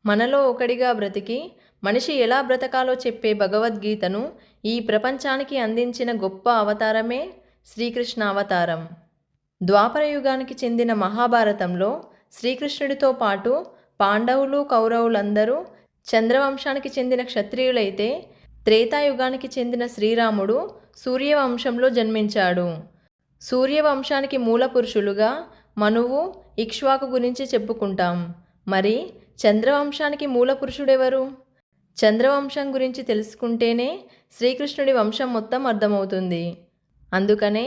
మనలో ఒకడిగా బ్రతికి మనిషి ఎలా బ్రతకాలో చెప్పే భగవద్గీతను ఈ ప్రపంచానికి అందించిన గొప్ప అవతారమే శ్రీకృష్ణ అవతారం. ద్వాపర యుగానికి చెందిన మహాభారతంలో శ్రీకృష్ణుడితో పాటు పాండవులు, కౌరవులందరూ చంద్రవంశానికి చెందిన క్షత్రియులైతే, త్రేతాయుగానికి చెందిన శ్రీరాముడు సూర్యవంశంలో జన్మించాడు. సూర్యవంశానికి మూల పురుషులుగా మనువు, ఇక్ష్వాకు గురించి చెప్పుకుంటాం. మరి చంద్రవంశానికి మూల పురుషుడెవరు? చంద్రవంశం గురించి తెలుసుకుంటేనే శ్రీకృష్ణుడి వంశం మొత్తం అర్థమవుతుంది. అందుకనే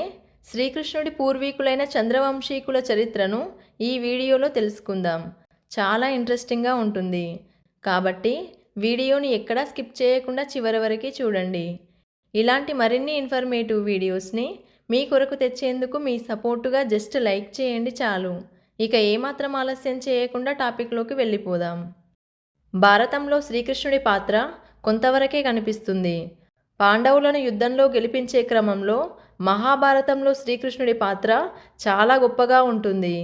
శ్రీకృష్ణుడి పూర్వీకులైన చంద్రవంశీకుల చరిత్రను ఈ వీడియోలో తెలుసుకుందాం. చాలా ఇంట్రెస్టింగ్గా ఉంటుంది. కాబట్టి వీడియోని ఎక్కడా స్కిప్ చేయకుండా చివరి వరకు చూడండి. ఇలాంటి మరిన్ని ఇన్ఫర్మేటివ్ వీడియోస్ని మీ కొరకు తెచ్చేందుకు మీ సపోర్టుగా జస్ట్ లైక్ చేయండి చాలు. ఇక ఏమాత్రం ఆలస్యం చేయకుండా టాపిక్లోకి వెళ్ళిపోదాం. భారతంలో శ్రీకృష్ణుడి పాత్ర కొంతవరకే కనిపిస్తుంది. పాండవులను యుద్ధంలో గెలిపించే క్రమంలో మహాభారతంలో శ్రీకృష్ణుడి పాత్ర చాలా గొప్పగా ఉంటుంది.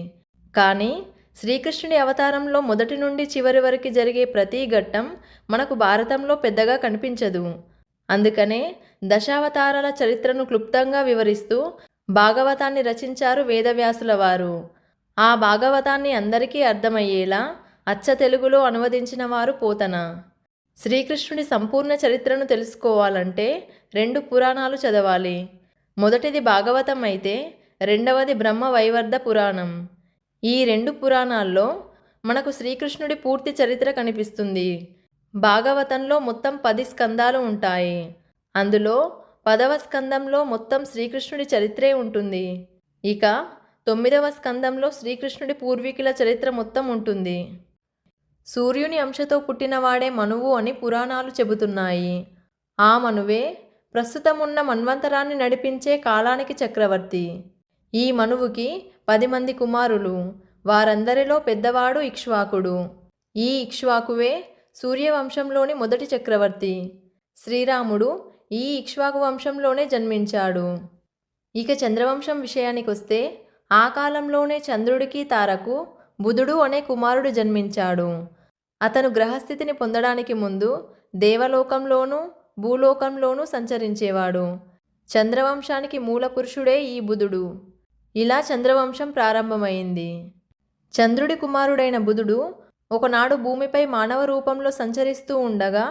కానీ శ్రీకృష్ణుడి అవతారంలో మొదటి నుండి చివరి వరకు జరిగే ప్రతి ఘట్టం మనకు భారతంలో పెద్దగా కనిపించదు. అందుకనే దశావతారాల చరిత్రను క్లుప్తంగా వివరిస్తూ భాగవతాన్ని రచించారు వేదవ్యాసుల వారు. ఆ భాగవతాన్ని అందరికీ అర్థమయ్యేలా అచ్చ తెలుగులో అనువదించిన వారు పోతన. శ్రీకృష్ణుడి సంపూర్ణ చరిత్రను తెలుసుకోవాలంటే 2 పురాణాలు చదవాలి. మొదటిది భాగవతం అయితే రెండవది బ్రహ్మవైవర్త పురాణం. ఈ 2 పురాణాల్లో మనకు శ్రీకృష్ణుడి పూర్తి చరిత్ర కనిపిస్తుంది. భాగవతంలో మొత్తం 10 స్కందాలు ఉంటాయి. అందులో 10వ స్కందంలో మొత్తం శ్రీకృష్ణుడి చరిత్రే ఉంటుంది. ఇక 9వ స్కందంలో శ్రీకృష్ణుడి పూర్వీకుల చరిత్ర మొత్తం ఉంటుంది. సూర్యుని అంశతో పుట్టినవాడే మనువు అని పురాణాలు చెబుతున్నాయి. ఆ మనువే ప్రస్తుతమున్న మన్వంతరాన్ని నడిపించే కాలానికి చక్రవర్తి. ఈ మనువుకి 10 మంది కుమారులు. వారందరిలో పెద్దవాడు ఇక్ష్వాకుడు. ఈ ఇక్ష్వాకువే సూర్యవంశంలోని మొదటి చక్రవర్తి. శ్రీరాముడు ఈ ఇక్ష్వాకు వంశంలోనే జన్మించాడు. ఇక చంద్రవంశం విషయానికొస్తే ఆ కాలంలోనే చంద్రుడికి తారకు బుధుడు అనే కుమారుడు జన్మించాడు. అతను గ్రహస్థితిని పొందడానికి ముందు దేవలోకంలోనూ భూలోకంలోనూ సంచరించేవాడు. చంద్రవంశానికి మూల పురుషుడే ఈ బుధుడు. ఇలా చంద్రవంశం ప్రారంభమైంది. చంద్రుడి కుమారుడైన బుధుడు ఒకనాడు భూమిపై మానవ రూపంలో సంచరిస్తూ ఉండగా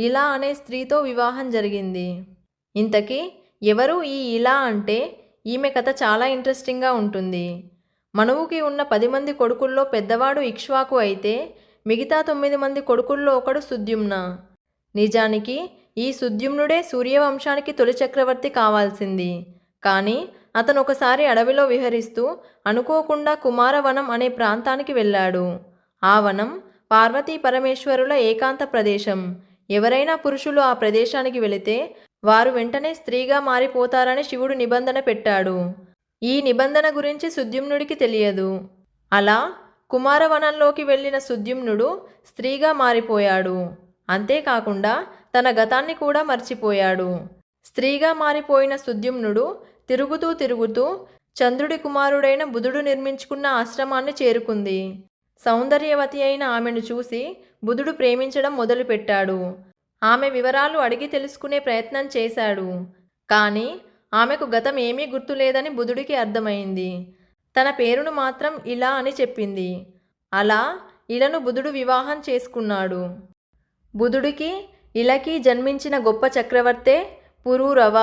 ఇలా అనే స్త్రీతో వివాహం జరిగింది. ఇంతకీ ఎవరు ఈ ఇలా అంటే ఈమె కథ చాలా ఇంట్రెస్టింగ్గా ఉంటుంది. మనువుకి ఉన్న 10 మంది కొడుకుల్లో పెద్దవాడు ఇక్ష్వాకు అయితే మిగతా 9 మంది కొడుకుల్లో ఒకడు సుద్యుమ్న. నిజానికి ఈ సుద్యుమ్నుడే సూర్యవంశానికి తొలి చక్రవర్తి కావాల్సింది. కానీ అతను ఒకసారి అడవిలో విహరిస్తూ అనుకోకుండా కుమారవనం అనే ప్రాంతానికి వెళ్ళాడు. ఆ వనం పార్వతీ పరమేశ్వరుల ఏకాంత ప్రదేశం. ఎవరైనా పురుషులు ఆ ప్రదేశానికి వెళితే వారు వెంటనే స్త్రీగా మారిపోతారని శివుడు నిబంధన పెట్టాడు. ఈ నిబంధన గురించి సుద్యుమ్నుడికి తెలియదు. అలా కుమారవనంలోకి వెళ్ళిన సుద్యుమ్నుడు స్త్రీగా మారిపోయాడు. అంతేకాకుండా తన గతాన్ని కూడా మర్చిపోయాడు. స్త్రీగా మారిపోయిన సుద్యుమ్నుడు తిరుగుతూ తిరుగుతూ చంద్రుడి కుమారుడైన బుధుడు నిర్మించుకున్న ఆశ్రమాన్ని చేరుకుంది. సౌందర్యవతి అయిన ఆమెను చూసి బుధుడు ప్రేమించడం మొదలుపెట్టాడు. ఆమె వివరాలు అడిగి తెలుసుకునే ప్రయత్నం చేశాడు. కానీ ఆమెకు గతం ఏమీ గుర్తులేదని బుధుడికి అర్థమైంది. తన పేరును మాత్రం ఇలా అని చెప్పింది. అలా ఇలను బుధుడు వివాహం చేసుకున్నాడు. బుధుడికి ఇలకి జన్మించిన గొప్ప చక్రవర్తే పురూరవ.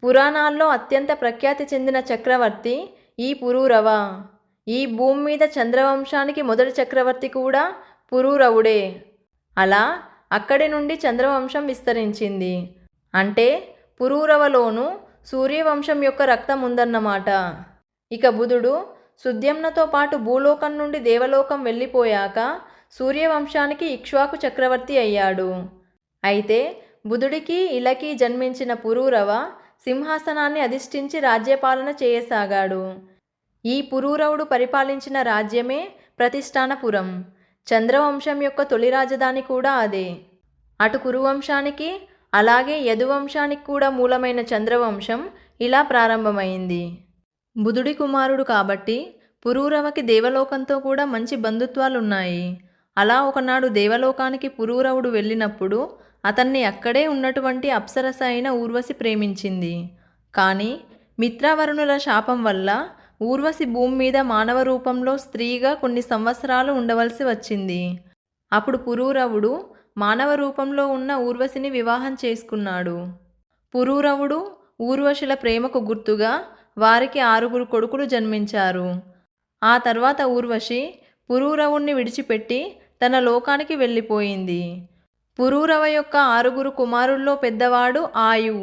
పురాణాల్లో అత్యంత ప్రఖ్యాతి చెందిన చక్రవర్తి ఈ పురూరవ. ఈ భూమి మీద చంద్రవంశానికి మొదటి చక్రవర్తి కూడా పురూరవుడే. అలా అక్కడి నుండి చంద్రవంశం విస్తరించింది. అంటే పురూరవలోనూ సూర్యవంశం యొక్క రక్తం ఉందన్నమాట. ఇక బుధుడు సుద్యుమ్నతో పాటు భూలోకం నుండి దేవలోకం వెళ్ళిపోయాక సూర్యవంశానికి ఇక్ష్వాకు చక్రవర్తి అయ్యాడు. అయితే బుధుడికి ఇలకి జన్మించిన పురూరవ సింహాసనాన్ని అధిష్ఠించి రాజ్యపాలన చేయసాగాడు. ఈ పురూరవుడు పరిపాలించిన రాజ్యమే ప్రతిష్టానపురం. చంద్రవంశం యొక్క తొలి రాజధాని కూడా అదే. అటు కురువంశానికి అలాగే యదువంశానికి కూడా మూలమైన చంద్రవంశం ఇలా ప్రారంభమైంది. బుధుడి కుమారుడు కాబట్టి పురూరవకి దేవలోకంతో కూడా మంచి బంధుత్వాలున్నాయి. అలా ఒకనాడు దేవలోకానికి పురూరవుడు వెళ్ళినప్పుడు అతన్ని అక్కడే ఉన్నటువంటి అప్సరస అయిన ఊర్వశి ప్రేమించింది. కానీ మిత్రావరుణుల శాపం వల్ల ఊర్వశి భూమి మీద మానవ రూపంలో స్త్రీగా కొన్ని సంవత్సరాలు ఉండవలసి వచ్చింది. అప్పుడు పురూరవుడు మానవ రూపంలో ఉన్న ఊర్వశిని వివాహం చేసుకున్నాడు. పురూరవుడు ఊర్వశుల ప్రేమకు గుర్తుగా వారికి 6 కొడుకులు జన్మించారు. ఆ తర్వాత ఊర్వశి పురూరవుణ్ణి విడిచిపెట్టి తన లోకానికి వెళ్ళిపోయింది. పురూరవ యొక్క 6 కుమారుల్లో పెద్దవాడు ఆయు.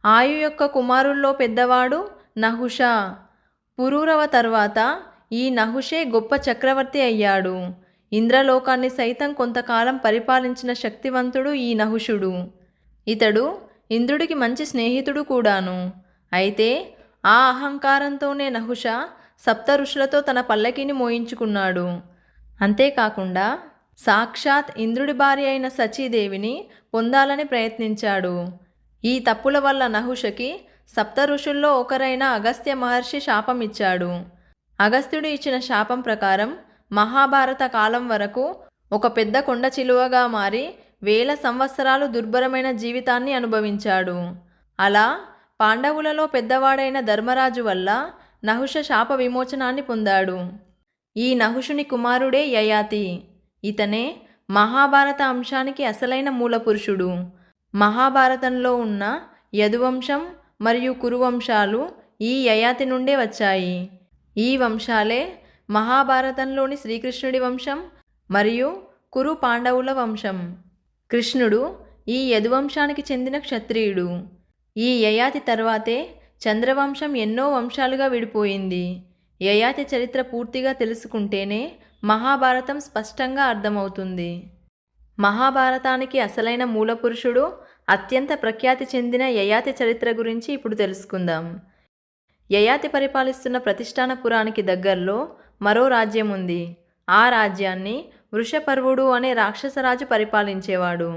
ఆయు యొక్క కుమారుల్లో పెద్దవాడు నహుష. పురూరవ తర్వాత ఈ నహుషే గొప్ప చక్రవర్తి అయ్యాడు. ఇంద్రలోకాన్ని సైతం కొంతకాలం పరిపాలించిన శక్తివంతుడు ఈ నహుషుడు. ఇతడు ఇంద్రుడికి మంచి స్నేహితుడు కూడాను. అయితే ఆ అహంకారంతోనే నహుష సప్త ఋషులతో తన పల్లకిని మోయించుకున్నాడు. అంతేకాకుండా సాక్షాత్ ఇంద్రుడి భార్య అయిన సచీదేవిని పొందాలని ప్రయత్నించాడు. ఈ తప్పుల వల్ల నహుషకి సప్త ఋషుల్లో ఒకరైన అగస్త్య మహర్షి శాపం ఇచ్చాడు. అగస్త్యుడు ఇచ్చిన శాపం ప్రకారం మహాభారత కాలం వరకు ఒక పెద్ద కొండ చిలువగా మారి 1000 సంవత్సరాలు దుర్భరమైన జీవితాన్ని అనుభవించాడు. అలా పాండవులలో పెద్దవాడైన ధర్మరాజు వల్ల నహుష శాప విమోచనాన్ని పొందాడు. ఈ నహుషుని కుమారుడే యయాతి. ఇతనే మహాభారత అంశానికి అసలైన మూలపురుషుడు. మహాభారతంలో ఉన్న యదువంశం మరియు కురువంశాలు ఈ యయాతి నుండే వచ్చాయి. ఈ వంశాలే మహాభారతంలోని శ్రీకృష్ణుడి వంశం మరియు కురు పాండవుల వంశం. కృష్ణుడు ఈ యదువంశానికి చెందిన క్షత్రియుడు. ఈ యయాతి తర్వాతే చంద్రవంశం ఎన్నో వంశాలుగా విడిపోయింది. యయాతి చరిత్ర పూర్తిగా తెలుసుకుంటేనే మహాభారతం స్పష్టంగా అర్థమవుతుంది. మహాభారతానికి అసలైన మూలపురుషుడు, అత్యంత ప్రఖ్యాతి చెందిన యయాతి చరిత్ర గురించి ఇప్పుడు తెలుసుకుందాం. యయాతి పరిపాలిస్తున్న ప్రతిష్టానపురానికి దగ్గరలో మరో రాజ్యం ఉంది. ఆ రాజ్యాన్ని వృషపర్వుడు అనే రాక్షసరాజు పరిపాలించేవాడు.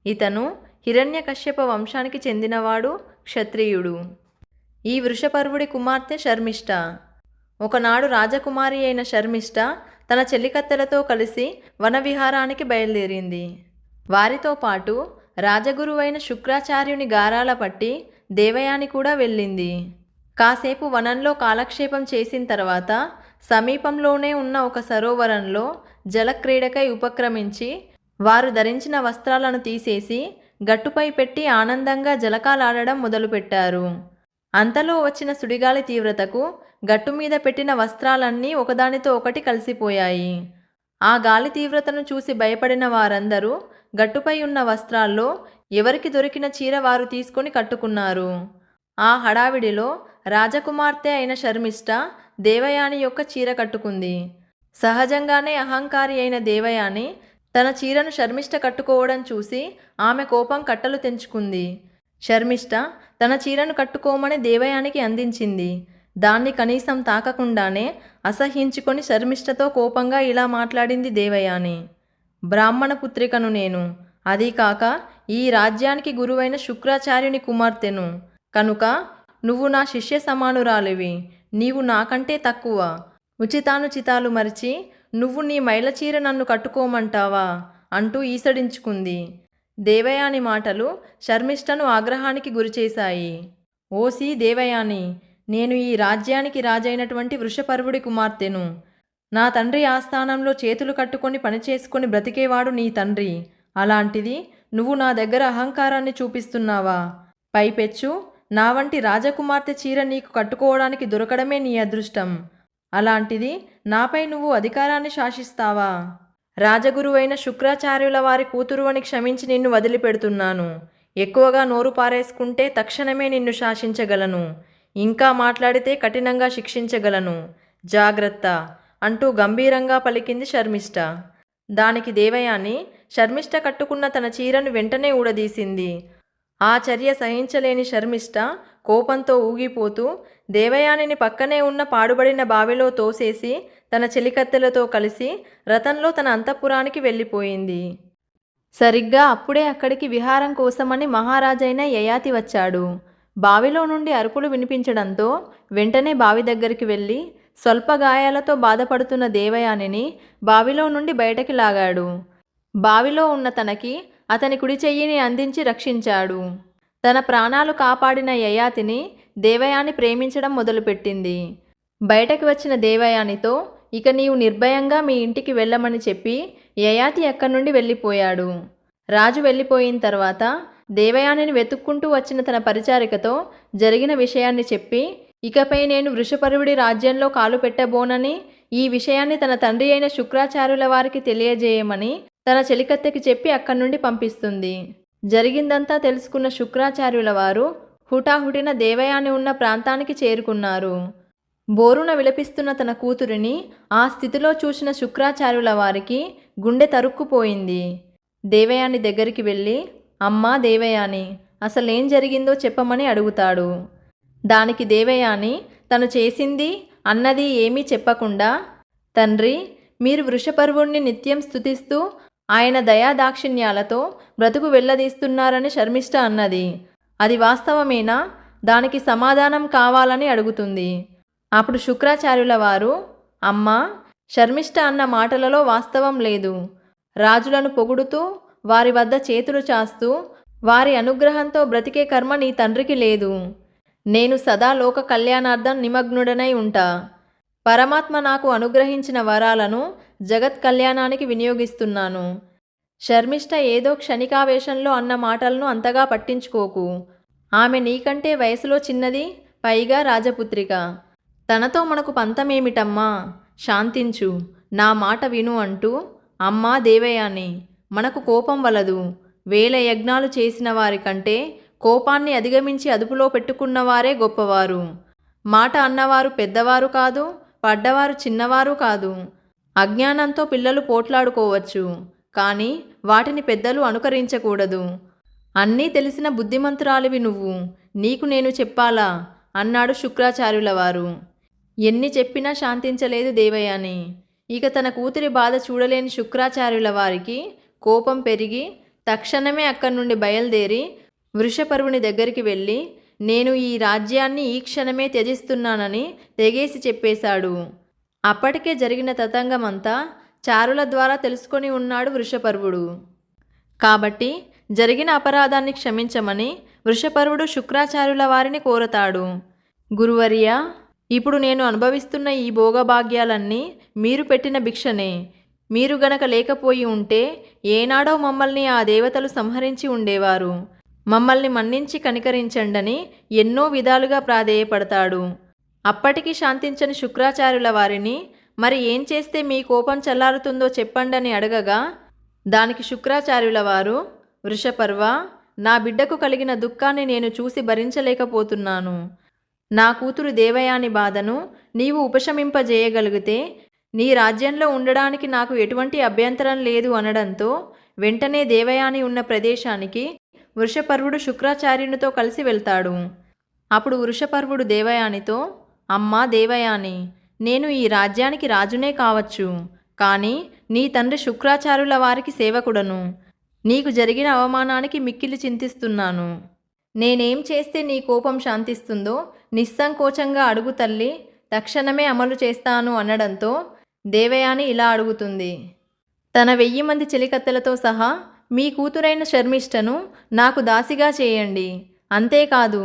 ఇతను హిరణ్యకశ్యప వంశానికి చెందినవాడు, క్షత్రియుడు. ఈ వృషపర్వుడి కుమార్తె శర్మిష్ఠ. ఒకనాడు రాజకుమారి అయిన శర్మిష్ఠ తన చెల్లికత్తెలతో కలిసి వనవిహారానికి బయలుదేరింది. వారితో పాటు రాజగురువైన శుక్రాచార్యుని గారాల పట్టి దేవయాని కూడా వెళ్ళింది. కాసేపు వనంలో కాలక్షేపం చేసిన తర్వాత సమీపంలోనే ఉన్న ఒక సరోవరంలో జలక్రీడకై ఉపక్రమించి వారు ధరించిన వస్త్రాలను తీసేసి గట్టుపై పెట్టి ఆనందంగా జలకాలాడడం మొదలుపెట్టారు. అంతలో వచ్చిన సుడిగాలి తీవ్రతకు గట్టు మీద పెట్టిన వస్త్రాలన్నీ ఒకదానితో ఒకటి కలిసిపోయాయి. ఆ గాలి తీవ్రతను చూసి భయపడిన వారందరూ గట్టుపై ఉన్న వస్త్రాల్లో ఎవరికి దొరికిన చీర వారు తీసుకొని కట్టుకున్నారు. ఆ హడావిడిలో రాజకుమార్తె అయిన శర్మిష్ఠ దేవయాని యొక్క చీర కట్టుకుంది. సహజంగానే అహంకారి అయిన దేవయాని తన చీరను శర్మిష్ఠ కట్టుకోవడం చూసి ఆమె కోపం కట్టలు తెంచుకుంది. శర్మిష్ఠ తన చీరను కట్టుకోమని దేవయానికి అందించింది. దాన్ని కనీసం తాకకుండానే అసహ్యించుకొని శర్మిష్ఠతో కోపంగా ఇలా మాట్లాడింది దేవయాని. బ్రాహ్మణ పుత్రికను నేను, అదీ కాక ఈ రాజ్యానికి గురువైన శుక్రాచార్యుని కుమార్తెను. కనుక నువ్వు నా శిష్య సమానురాలివి. నీవు నాకంటే తక్కువ. ఉచితానుచితాలు మరిచి నువ్వు నీ మైలచీర నన్ను కట్టుకోమంటావా అంటూ ఈసడించుకుంది. దేవయాని మాటలు శర్మిష్ఠను ఆగ్రహానికి గురిచేశాయి. ఓసి దేవయాని, నేను ఈ రాజ్యానికి రాజైనటువంటి వృషపర్వుడి కుమార్తెను. నా తండ్రి ఆస్థానంలో చేతులు కట్టుకొని పనిచేసుకొని బ్రతికేవాడు నీ తండ్రి. అలాంటిది నువ్వు నా దగ్గర అహంకారాన్ని చూపిస్తున్నావా? పైపెచ్చు నా వంటి రాజకుమార్తె చీర నీకు కట్టుకోవడానికి దొరకడమే నీ అదృష్టం. అలాంటిది నాపై నువ్వు అధికారాన్ని శాసిస్తావా? రాజగురువైన శుక్రాచార్యుల వారి కూతురు అని క్షమించి నిన్ను వదిలిపెడుతున్నాను. ఎక్కువగా నోరు పారేసుకుంటే తక్షణమే నిన్ను శాసించగలను. ఇంకా మాట్లాడితే కఠినంగా శిక్షించగలను. జాగ్రత్త అంటూ గంభీరంగా పలికింది శర్మిష్ఠ. దానికి దేవయాని శర్మిష్ఠ కట్టుకున్న తన చీరను వెంటనే ఊడదీసింది. ఆ చర్య సహించలేని శర్మిష్ఠ కోపంతో ఊగిపోతూ దేవయానిని పక్కనే ఉన్న పాడుబడిన బావిలో తోసేసి తన చెలికత్తెలతో కలిసి రథంలో తన అంతఃపురానికి వెళ్ళిపోయింది. సరిగ్గా అప్పుడే అక్కడికి విహారం కోసమని మహారాజైన యయాతి వచ్చాడు. బావిలో నుండి అరుపులు వినిపించడంతో వెంటనే బావి దగ్గరికి వెళ్ళి స్వల్ప గాయాలతో బాధపడుతున్న దేవయానిని బావిలో నుండి బయటకి లాగాడు. బావిలో ఉన్న తనకి అతని కుడి చెయ్యిని అందించి రక్షించాడు. తన ప్రాణాలు కాపాడిన యయాతిని దేవయాని ప్రేమించడం మొదలుపెట్టింది. బయటకు వచ్చిన దేవయానితో ఇక నీవు నిర్భయంగా మీ ఇంటికి వెళ్ళమని చెప్పి యయాతి అక్కడి నుండి వెళ్ళిపోయాడు. రాజు వెళ్ళిపోయిన తర్వాత దేవయానిని వెతుక్కుంటూ వచ్చిన తన పరిచారికతో జరిగిన విషయాన్ని చెప్పి ఇకపై నేను వృషపర్వుడి రాజ్యంలో కాలు పెట్టబోనని, ఈ విషయాన్ని తన తండ్రి అయిన శుక్రాచార్యుల వారికి తెలియజేయమని తన చెలికత్తెకి చెప్పి అక్కడి నుండి పంపిస్తుంది. జరిగిందంతా తెలుసుకున్న శుక్రాచార్యుల వారు హుటాహుటిన దేవయాని ఉన్న ప్రాంతానికి చేరుకున్నారు. బోరున విలపిస్తున్న తన కూతురిని ఆ స్థితిలో చూసిన శుక్రాచార్యుల వారికి గుండె తరుక్కుపోయింది. దేవయాని దగ్గరికి వెళ్ళి, అమ్మా దేవయాని, అసలేం జరిగిందో చెప్పమని అడుగుతాడు. దానికి దేవయాని తను చేసింది అన్నది ఏమీ చెప్పకుండా, తండ్రి, మీరు వృషపర్వుణ్ణి నిత్యం స్తుతిస్తూ ఆయన దయాదాక్షిణ్యాలతో బ్రతుకు వెళ్ళదీస్తున్నారని శర్మిష్ఠ అన్నది. అది వాస్తవమేనా? దానికి సమాధానం కావాలని అడుగుతుంది. అప్పుడు శుక్రాచార్యుల వారు, అమ్మా, శర్మిష్ఠ అన్న మాటలలో వాస్తవం లేదు. రాజులను పొగుడుతూ వారి వద్ద చేతులు చాస్తూ వారి అనుగ్రహంతో బ్రతికే కర్మ నీ తండ్రికి లేదు. నేను సదా లోక కళ్యాణార్థం నిమగ్నుడనై ఉంటా. పరమాత్మ నాకు అనుగ్రహించిన వరాలను జగత్ కళ్యాణానికి వినియోగిస్తున్నాను. శర్మిష్ఠ ఏదో క్షణికావేశంలో అన్న మాటలను అంతగా పట్టించుకోకు. ఆమె నీకంటే వయసులో చిన్నది, పైగా రాజపుత్రిక. తనతో మనకు పంతమేమిటమ్మా? శాంతించు, నా మాట విను అంటూ, అమ్మా దేవయాని, మనకు కోపం వలదు. 1000 యజ్ఞాలు చేసిన వారి కంటే కోపాన్ని అధిగమించి అదుపులో పెట్టుకున్నవారే గొప్పవారు. మాట అన్నవారు పెద్దవారు కాదు, పడ్డవారు చిన్నవారు కాదు. అజ్ఞానంతో పిల్లలు పోట్లాడుకోవచ్చు, కానీ వాటిని పెద్దలు అనుకరించకూడదు. అన్నీ తెలిసిన బుద్ధిమంతురాలివి నువ్వు, నీకు నేను చెప్పాలా అన్నాడు శుక్రాచార్యుల వారు. ఎన్ని చెప్పినా శాంతించలేదు దేవయాని. ఇక తన కూతురి బాధ చూడలేని శుక్రాచార్యుల వారికి కోపం పెరిగి తక్షణమే అక్కడి నుండి బయలుదేరి వృషపర్వుని దగ్గరికి వెళ్ళి, నేను ఈ రాజ్యాన్ని ఈ క్షణమే త్యజిస్తున్నానని తెగేసి చెప్పేశాడు. అప్పటికే జరిగిన తతంగమంతా చారుల ద్వారా తెలుసుకొని ఉన్నాడు వృషపర్వుడు. కాబట్టి జరిగిన అపరాధాన్ని క్షమించమని వృషపర్వుడు శుక్రాచార్యుల వారిని కోరతాడు. గురువర్యా, ఇప్పుడు నేను అనుభవిస్తున్న ఈ భోగభాగ్యాలన్నీ మీరు పెట్టిన భిక్షనే. మీరు గనక లేకపోయి ఉంటే ఏనాడో మమ్మల్ని ఆ దేవతలు సంహరించి ఉండేవారు. మమ్మల్ని మన్నించి కనికరించండని ఎన్నో విధాలుగా ప్రాధేయపడతాడు. అప్పటికీ శాంతించని శుక్రాచార్యుల వారిని, మరి ఏం చేస్తే మీ కోపం చల్లారుతుందో చెప్పండని అడగగా, దానికి శుక్రాచార్యుల వారు, వృషపర్వ, నా బిడ్డకు కలిగిన దుఃఖాన్ని నేను చూసి భరించలేకపోతున్నాను. నా కూతురు దేవయాని బాధను నీవు ఉపశమింపజేయగలిగితే నీ రాజ్యంలో ఉండడానికి నాకు ఎటువంటి అభ్యంతరం లేదు అనడంతో వెంటనే దేవయాని ఉన్న ప్రదేశానికి వృషపర్వుడు శుక్రాచార్యునితో కలిసి వెళ్తాడు. అప్పుడు వృషపర్వుడు దేవయానితో, అమ్మా దేవయాని, నేను ఈ రాజ్యానికి రాజునే కావచ్చు, కానీ నీ తండ్రి శుక్రాచార్యుల వారికి సేవకుడను. నీకు జరిగిన అవమానానికి మిక్కిలి చింతిస్తున్నాను. నేనేం చేస్తే నీ కోపం శాంతిస్తుందో నిస్సంకోచంగా అడుగు తల్లి, తక్షణమే అమలు చేస్తాను అనడంతో దేవయాని ఇలా అడుగుతుంది. తన 1000 మంది చెలికత్తెలతో సహా మీ కూతురైన శర్మిష్ఠను నాకు దాసిగా చేయండి. అంతేకాదు,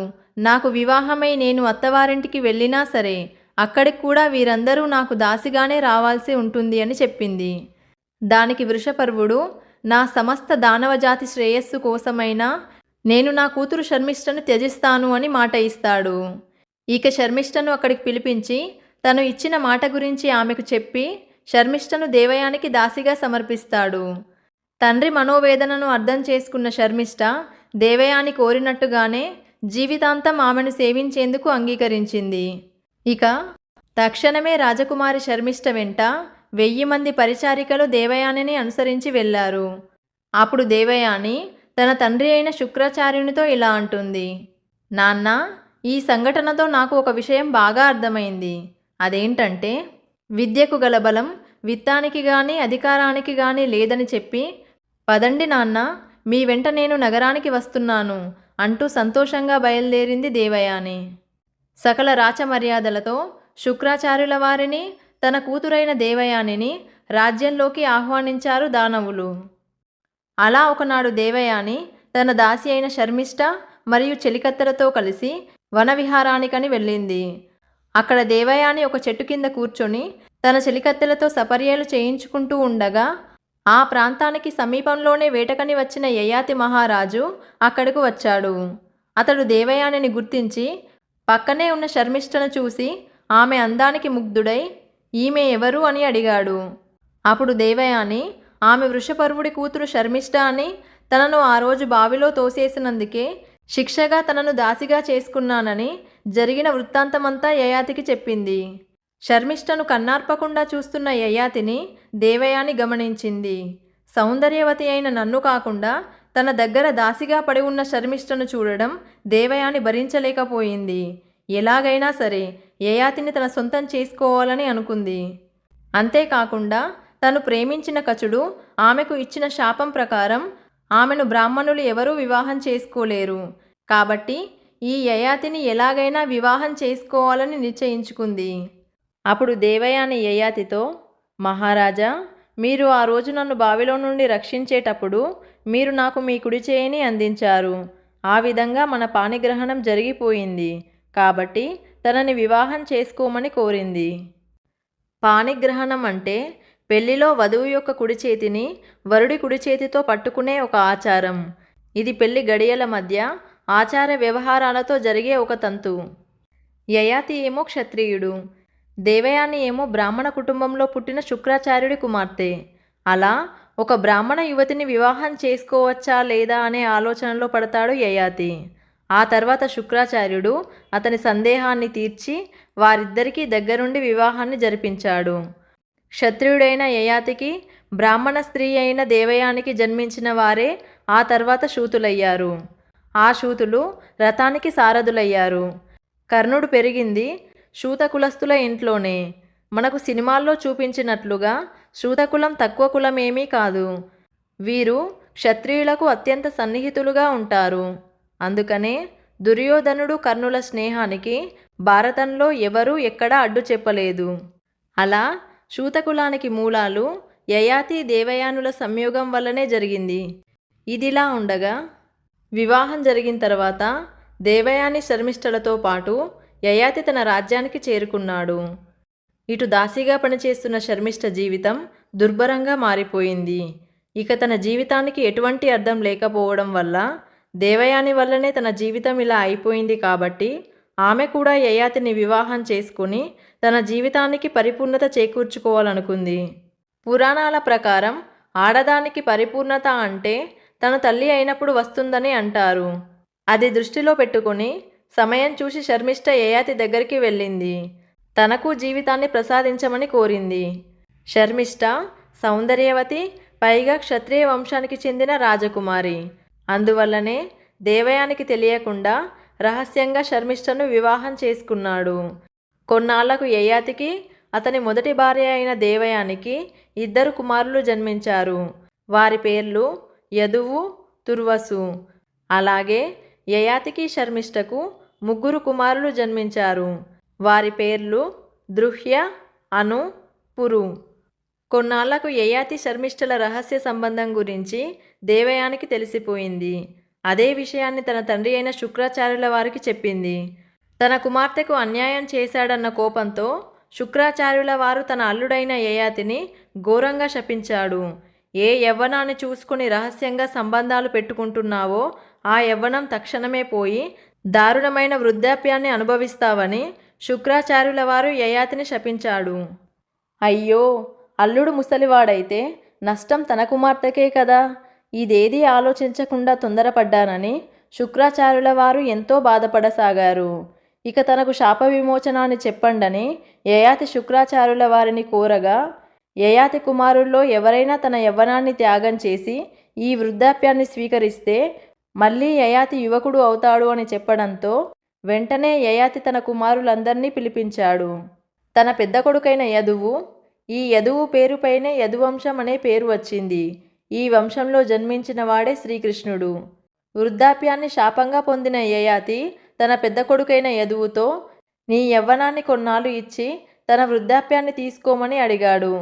నాకు వివాహమై నేను అత్తవారింటికి వెళ్ళినా సరే అక్కడికి కూడా వీరందరూ నాకు దాసిగానే రావాల్సి ఉంటుంది అని చెప్పింది. దానికి వృషపర్వుడు, నా సమస్త దానవజాతి శ్రేయస్సు కోసమైనా నేను నా కూతురు శర్మిష్ఠను త్యజిస్తాను అని మాట ఇస్తాడు. ఇక శర్మిష్ఠను అక్కడికి పిలిపించి తను ఇచ్చిన మాట గురించి ఆమెకు చెప్పి శర్మిష్ఠను దేవయానికి దాసిగా సమర్పిస్తాడు. తండ్రి మనోవేదనను అర్థం చేసుకున్న శర్మిష్ఠ దేవయాని కోరినట్టుగానే జీవితాంతం ఆమెను సేవించేందుకు అంగీకరించింది. ఇక తక్షణమే రాజకుమారి శర్మిష్ఠ వెంట 1000 మంది పరిచారికలు దేవయానిని అనుసరించి వెళ్ళారు. అప్పుడు దేవయాని తన తండ్రి అయిన శుక్రాచార్యునితో ఇలా అంటుంది. నాన్న, ఈ సంఘటనతో నాకు ఒక విషయం బాగా అర్థమైంది. అదేంటంటే, విద్యకు గల బలం విత్తానికి గాని అధికారానికి గాని లేదని చెప్పి, పదండి నాన్న, మీ వెంట నేను నగరానికి వస్తున్నాను అంటూ సంతోషంగా బయలుదేరింది దేవయాని. సకల రాచమర్యాదలతో శుక్రాచార్యుల వారిని తన కూతురైన దేవయానిని రాజ్యంలోకి ఆహ్వానించారు దానవులు. అలా ఒకనాడు దేవయాని తన దాసి అయిన శర్మిష్ఠ మరియు చెలికత్తెలతో కలిసి వనవిహారానికని వెళ్ళింది. అక్కడ దేవయాని ఒక చెట్టు కింద కూర్చొని తన చెలికత్తెలతో సపర్యలు చేయించుకుంటూ ఉండగా ఆ ప్రాంతానికి సమీపంలోనే వేటకని వచ్చిన యయాతి మహారాజు అక్కడకు వచ్చాడు. అతడు దేవయానిని గుర్తించి పక్కనే ఉన్న శర్మిష్ఠను చూసి ఆమె అందానికి ముగ్ధుడై ఈమె ఎవరు అని అడిగాడు. అప్పుడు దేవయాని ఆమె వృషపర్వుడి కూతురు శర్మిష్ఠ అని, తనను ఆ రోజు బావిలో తోసేసినందుకే శిక్షగా తనను దాసిగా చేసుకున్నానని జరిగిన వృత్తాంతమంతా యయాతికి చెప్పింది. శర్మిష్ఠను కన్నార్పకుండా చూస్తున్న యయాతిని దేవయాని గమనించింది. సౌందర్యవతి అయిన నన్ను కాకుండా తన దగ్గర దాసిగా పడి ఉన్న శర్మిష్ఠను చూడడం దేవయాని భరించలేకపోయింది. ఎలాగైనా సరే యయాతిని తన సొంతం చేసుకోవాలని అనుకుంది. అంతేకాకుండా తను ప్రేమించిన కచుడు ఆమెకు ఇచ్చిన శాపం ప్రకారం ఆమెను బ్రాహ్మణులు ఎవరూ వివాహం చేసుకోలేరు. కాబట్టి ఈ యయాతిని ఎలాగైనా వివాహం చేసుకోవాలని నిశ్చయించుకుంది. అప్పుడు దేవయాని యయాతితో, మహారాజా, మీరు ఆ రోజు నన్ను బావిలో నుండి రక్షించేటప్పుడు మీరు నాకు మీ కుడి చేయిని అందించారు. ఆ విధంగా మన పాణిగ్రహణం జరిగిపోయింది. కాబట్టి తనని వివాహం చేసుకోమని కోరింది. పాణిగ్రహణం అంటే పెళ్లిలో వధువు యొక్క కుడి చేతిని వరుడి కుడి చేతితో పట్టుకునే ఒక ఆచారం. ఇది పెళ్లి గడియల మధ్య ఆచార వ్యవహారాలతో జరిగే ఒక తంతు. యయాతి ఏమో క్షత్రియుడు, దేవయాని ఏమో బ్రాహ్మణ కుటుంబంలో పుట్టిన శుక్రాచార్యుడి కుమార్తె. అలా ఒక బ్రాహ్మణ యువతిని వివాహం చేసుకోవచ్చా లేదా అనే ఆలోచనలో పడతాడు యయాతి. ఆ తర్వాత శుక్రాచార్యుడు అతని సందేహాన్ని తీర్చి వారిద్దరికీ దగ్గరుండి వివాహాన్ని జరిపించాడు. క్షత్రియుడైన యయాతికి బ్రాహ్మణ స్త్రీ అయిన దేవయానికి జన్మించిన వారే ఆ తర్వాత శూతులయ్యారు. ఆ శూతులు రథానికి సారథులయ్యారు. కర్ణుడు పెరిగింది శూతకులస్తుల ఇంట్లోనే. మనకు సినిమాల్లో చూపించినట్లుగా శూతకులం తక్కువ కులమేమీ కాదు. వీరు క్షత్రియులకు అత్యంత సన్నిహితులుగా ఉంటారు. అందుకనే దుర్యోధనుడు కర్ణుల స్నేహానికి భారతంలో ఎవరూ ఎక్కడా అడ్డు చెప్పలేదు. అలా శూతకులానికి మూలాలు యయాతి దేవయానుల సంయోగం వల్లనే జరిగింది. ఇదిలా ఉండగా వివాహం జరిగిన తర్వాత దేవయాని శర్మిష్ఠలతో పాటు యయాతి తన రాజ్యానికి చేరుకున్నాడు. ఇటు దాసిగా పనిచేస్తున్న శర్మిష్ఠ జీవితం దుర్భరంగా మారిపోయింది. ఇక తన జీవితానికి ఎటువంటి అర్థం లేకపోవడం వల్ల దేవయాని వల్లనే తన జీవితం ఇలా అయిపోయింది. కాబట్టి ఆమె కూడా యయాతిని వివాహం చేసుకుని తన జీవితానికి పరిపూర్ణత చేకూర్చుకోవాలనుకుంది. పురాణాల ప్రకారం ఆడదానికి పరిపూర్ణత అంటే తన తల్లి అయినప్పుడు వస్తుందని అంటారు. అది దృష్టిలో పెట్టుకుని సమయం చూసి శర్మిష్ఠ యయాతి దగ్గరికి వెళ్ళింది. తనకు జీవితాన్ని ప్రసాదించమని కోరింది. శర్మిష్ఠ సౌందర్యవతి, పైగా క్షత్రియ వంశానికి చెందిన రాజకుమారి. అందువల్లనే దేవయానికి తెలియకుండా రహస్యంగా శర్మిష్ఠను వివాహం చేసుకున్నాడు. కొన్నాళ్లకు యయాతికి అతని మొదటి భార్య అయిన దేవయానికి 2 కుమారులు జన్మించారు. వారి పేర్లు యదువు, తుర్వసు. అలాగే యయాతికి శర్మిష్ఠకు 3 కుమారులు జన్మించారు. వారి పేర్లు ద్రుహ్య, అను, పురు. కొన్నాళ్లకు యయాతి శర్మిష్ఠల రహస్య సంబంధం గురించి దేవయానికి తెలిసిపోయింది. అదే విషయాన్ని తన తండ్రి అయిన శుక్రాచార్యుల వారికి చెప్పింది. తన కుమార్తెకు అన్యాయం చేశాడన్న కోపంతో శుక్రాచార్యుల వారు తన అల్లుడైన యయాతిని ఘోరంగా శపించాడు. ఏ యవ్వనాన్ని చూసుకుని రహస్యంగా సంబంధాలు పెట్టుకుంటున్నావో ఆ యవ్వనం తక్షణమే పోయి దారుణమైన వృద్ధాప్యాన్ని అనుభవిస్తావని శుక్రాచార్యుల వారు యయాతిని శపించాడు. అయ్యో, అల్లుడు ముసలివాడైతే నష్టం తన కుమార్తెకే కదా, ఇదేదీ ఆలోచించకుండా తొందరపడ్డానని శుక్రాచార్యుల వారు ఎంతో బాధపడసాగారు. ఇక తనకు శాప విమోచనాన్ని చెప్పండని యయాతి శుక్రాచార్యుల వారిని కోరగా, యయాతి కుమారుల్లో ఎవరైనా తన యవ్వనాన్ని త్యాగం చేసి ఈ వృద్ధాప్యాన్ని స్వీకరిస్తే మళ్ళీ యయాతి యువకుడు అవుతాడు అని చెప్పడంతో వెంటనే యయాతి తన కుమారులందరినీ పిలిపించాడు. తన పెద్ద కొడుకైన యదువు, ఈ యదువు పేరుపైనే యదువంశం అనే పేరు వచ్చింది. ఈ వంశంలో జన్మించిన వాడే శ్రీకృష్ణుడు. వృద్ధాప్యాన్ని శాపంగా పొందిన యయాతి తన పెద్ద కొడుకైన యదువుతో, నీ యవ్వనాన్ని కొన్నాళ్ళు ఇచ్చి తన వృద్ధాప్యాన్ని తీసుకోమని అడిగాడు.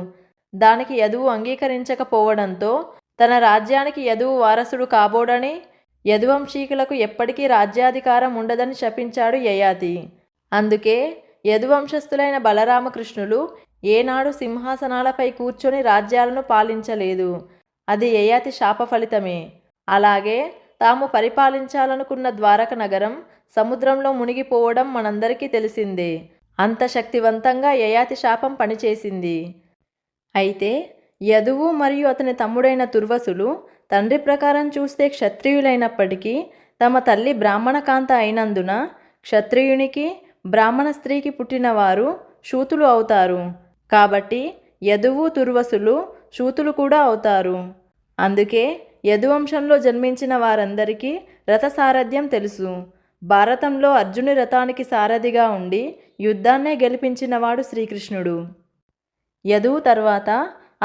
దానికి యదువు అంగీకరించకపోవడంతో తన రాజ్యానికి యదువు వారసుడు కాబోడని, యదువంశీకులకు ఎప్పటికీ రాజ్యాధికారం ఉండదని శపించాడు యయాతి. అందుకే యదువంశస్థులైన బలరామకృష్ణులు ఏనాడు సింహాసనాలపై కూర్చొని రాజ్యాలను పాలించలేదు. అది యయాతి శాప ఫలితమే. అలాగే తాము పరిపాలించాలనుకున్న ద్వారక నగరం సముద్రంలో మునిగిపోవడం మనందరికీ తెలిసిందే. అంత శక్తివంతంగా యయాతి శాపం పనిచేసింది. అయితే యదువు మరియు అతని తమ్ముడైన తుర్వసులు తండ్రి ప్రకారం చూస్తే క్షత్రియులైనప్పటికీ తమ తల్లి బ్రాహ్మణకాంత అయినందున క్షత్రియునికి బ్రాహ్మణ స్త్రీకి పుట్టినవారు శూతులు అవుతారు. కాబట్టి యదువు తుర్వసులు శూతులు కూడా అవుతారు. అందుకే యదువంశంలో జన్మించిన వారందరికీ రథసారథ్యం తెలుసు. భారతంలో అర్జుని రథానికి సారథిగా ఉండి యుద్ధాన్నే గెలిపించినవాడు శ్రీకృష్ణుడు. యదువు తర్వాత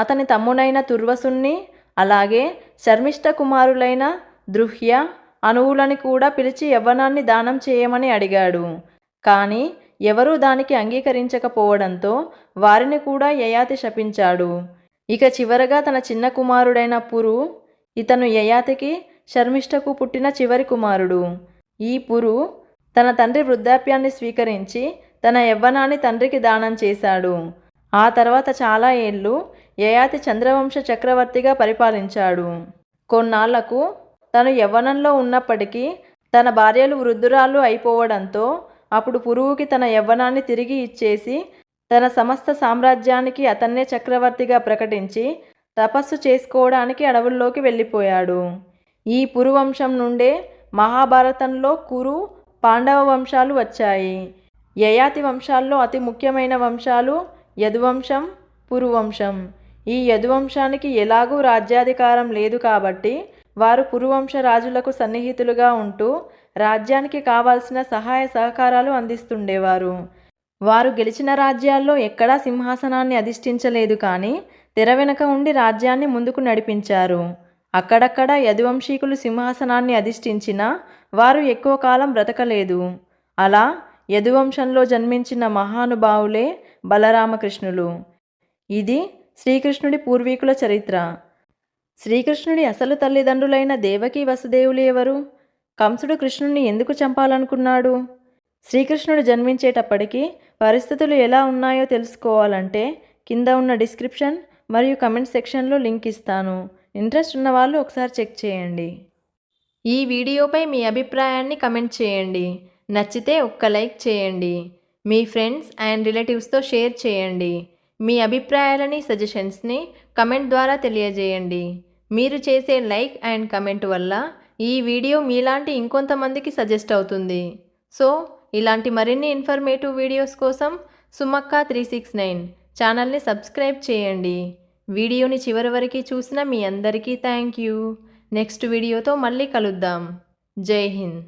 అతని తమ్మునైన తుర్వసుణ్ణి, అలాగే శర్మిష్ఠ కుమారులైన ద్రుహ్య, అనువులని కూడా పిలిచి యవ్వనాన్ని దానం చేయమని అడిగాడు. కానీ ఎవరూ దానికి అంగీకరించకపోవడంతో వారిని కూడా యయాతి శపించాడు. ఇక చివరగా తన చిన్న కుమారుడైన పురు, ఇతను యయాతికి శర్మిష్ఠకు పుట్టిన చివరి కుమారుడు. ఈ పురు తన తండ్రి వృద్ధాప్యాన్ని స్వీకరించి తన యవ్వనాన్ని తండ్రికి దానం చేశాడు. ఆ తర్వాత చాలా ఏళ్ళు యయాతి చంద్రవంశ చక్రవర్తిగా పరిపాలించాడు. కొన్నాళ్లకు తను యవ్వనంలో ఉన్నప్పటికీ తన భార్యలు వృద్ధురాళ్ళు అయిపోవడంతో అప్పుడు పురువుకి తన యవ్వనాన్ని తిరిగి ఇచ్చేసి తన సమస్త సామ్రాజ్యానికి అతన్నే చక్రవర్తిగా ప్రకటించి తపస్సు చేసుకోవడానికి అడవుల్లోకి వెళ్ళిపోయాడు. ఈ పురువంశం నుండే మహాభారతంలో కురు, పాండవ వంశాలు వచ్చాయి. యయాతి వంశాల్లో అతి ముఖ్యమైన వంశాలు యదువంశం, పురువంశం. ఈ యదువంశానికి ఎలాగూ రాజ్యాధికారం లేదు కాబట్టి వారు పురువంశ రాజులకు సన్నిహితులుగా ఉంటూ రాజ్యానికి కావాల్సిన సహాయ సహకారాలు అందిస్తుండేవారు. వారు గెలిచిన రాజ్యాల్లో ఎక్కడా సింహాసనాన్ని అధిష్ఠించలేదు, కానీ తెర వెనుక ఉండి రాజ్యాన్ని ముందుకు నడిపించారు. అక్కడక్కడ యదువంశీకులు సింహాసనాన్ని అధిష్ఠించినా వారు ఎక్కువ కాలం బ్రతకలేదు. అలా యదువంశంలో జన్మించిన మహానుభావులే బలరామకృష్ణులు. ఇది శ్రీకృష్ణుడి పూర్వీకుల చరిత్ర. శ్రీకృష్ణుడి అసలు తల్లిదండ్రులైన దేవకీ వసుదేవులు ఎవరు? కంసుడు కృష్ణుడిని ఎందుకు చంపాలనుకున్నాడు? శ్రీకృష్ణుడు జన్మించేటప్పటికి పరిస్థితులు ఎలా ఉన్నాయో తెలుసుకోవాలంటే కింద ఉన్న డిస్క్రిప్షన్ మరియు కమెంట్ సెక్షన్లో లింక్ ఇస్తాను. ఇంట్రెస్ట్ ఉన్న వాళ్ళు ఒకసారి చెక్ చేయండి. ఈ వీడియోపై మీ అభిప్రాయాన్ని కమెంట్ చేయండి. నచ్చితే ఒక్క లైక్ చేయండి. మీ ఫ్రెండ్స్ అండ్ రిలేటివ్స్తో షేర్ చేయండి. మీ అభిప్రాయాలని, సజెషన్స్ని కమెంట్ ద్వారా తెలియజేయండి. మీరు చేసే లైక్ అండ్ కమెంట్ వల్ల ఈ వీడియో మీలాంటి ఇంకొంతమందికి సజెస్ట్ అవుతుంది. సో ఇలాంటి మరిన్ని ఇన్ఫర్మేటివ్ వీడియోస్ కోసం సుమక్క 369 ఛానల్ని సబ్స్క్రైబ్ చేయండి. వీడియోని చివరి వరకు చూసిన మీ అందరికీ థ్యాంక్ యూ. నెక్స్ట్ వీడియోతో మళ్ళీ కలుద్దాం. జై హింద్.